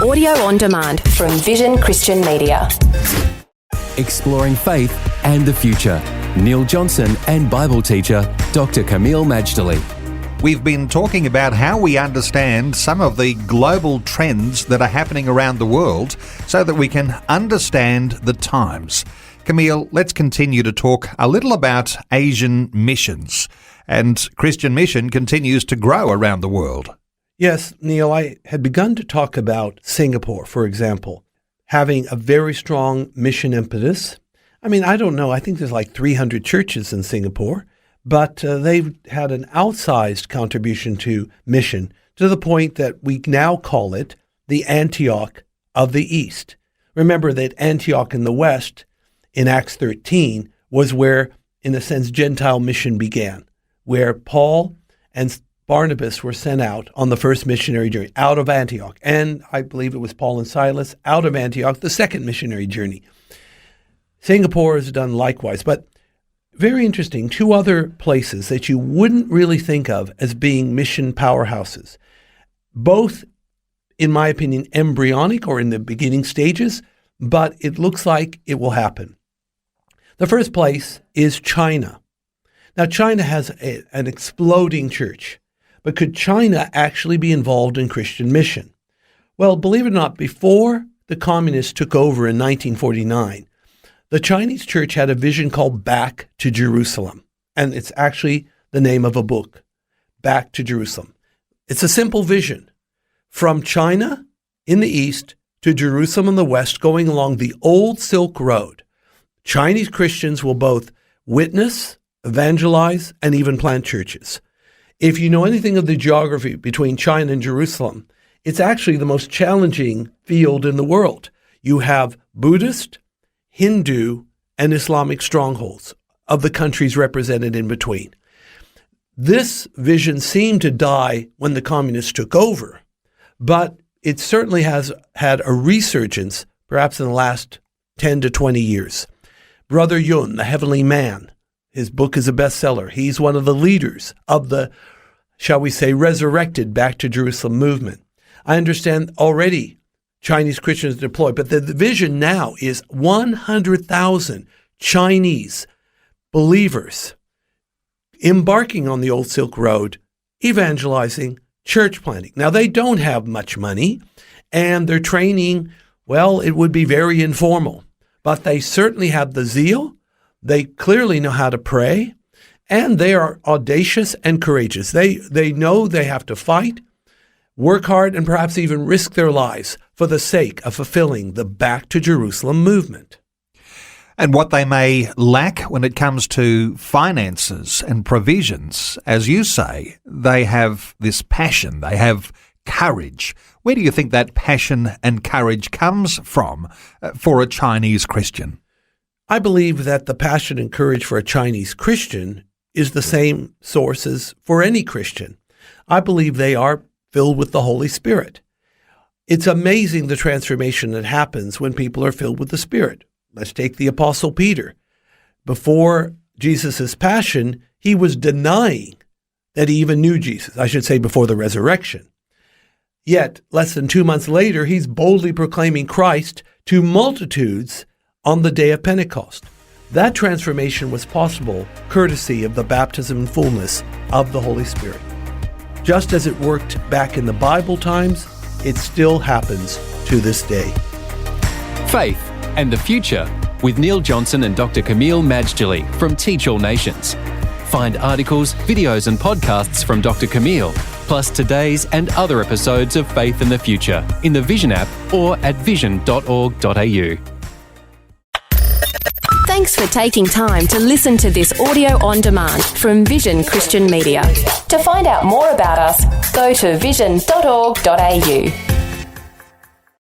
Audio on demand from Vision Christian Media. Exploring faith and the future. Neil Johnson and Bible teacher Dr. Kameel Majdali. We've been talking about how we understand some of the global trends that are happening around the world so that we can understand the times. Kameel, let's continue to talk a little about Asian missions. And Christian mission continues to grow around the world. Yes, Neil, I had begun to talk about Singapore, for example, having a very strong mission impetus. I mean, I don't know, I think there's like 300 churches in Singapore, but they've had an outsized contribution to mission to the point that we now call it the Antioch of the East. Remember that Antioch in the West, in Acts 13, was where, in a sense, Gentile mission began, where Paul and Barnabas were sent out on the first missionary journey out of Antioch. And I believe it was Paul and Silas out of Antioch, the second missionary journey. Singapore has done likewise. But very interesting, two other places that you wouldn't really think of as being mission powerhouses. Both, in my opinion, embryonic or in the beginning stages, but it looks like it will happen. The first place is China. Now, China has an exploding church. But could China actually be involved in Christian mission? Well, believe it or not, before the communists took over in 1949, the Chinese church had a vision called Back to Jerusalem. And it's actually the name of a book, Back to Jerusalem. It's a simple vision from China in the east to Jerusalem in the west, going along the old Silk Road. Chinese Christians will both witness, evangelize, and even plant churches. If you know anything of the geography between China and Jerusalem, it's actually the most challenging field in the world. You have Buddhist, Hindu, and Islamic strongholds of the countries represented in between. This vision seemed to die when the communists took over, but it certainly has had a resurgence, perhaps in the last 10 to 20 years. Brother Yun, the Heavenly Man, his book is a bestseller. He's one of the leaders of the, shall we say, resurrected Back to Jerusalem movement. I understand already Chinese Christians deployed, but the vision now is 100,000 Chinese believers embarking on the old Silk Road, evangelizing, church planting. Now, they don't have much money, and their training, well, it would be very informal, but they certainly have the zeal. They clearly know how to pray, and they are audacious and courageous. They know they have to fight, work hard, and perhaps even risk their lives for the sake of fulfilling the Back to Jerusalem movement. And what they may lack when it comes to finances and provisions, as you say, they have this passion, they have courage. Where do you think that passion and courage comes from for a Chinese Christian? I believe that the passion and courage for a Chinese Christian is the same source as for any Christian. I believe they are filled with the Holy Spirit. It's amazing the transformation that happens when people are filled with the Spirit. Let's take the Apostle Peter. Before Jesus' passion, he was denying that he even knew Jesus. I should say before the resurrection. Yet, less than 2 months later, he's boldly proclaiming Christ to multitudes on the day of Pentecost. That transformation was possible courtesy of the baptism and fullness of the Holy Spirit. Just as it worked back in the Bible times, it still happens to this day. Faith and the Future with Neil Johnson and Dr. Kameel Majdali from Teach All Nations. Find articles, videos and podcasts from Dr. Kameel, plus today's and other episodes of Faith and the Future in the Vision app or at vision.org.au. Thanks for taking time to listen to this audio on demand from Vision Christian Media. To find out more about us, go to vision.org.au.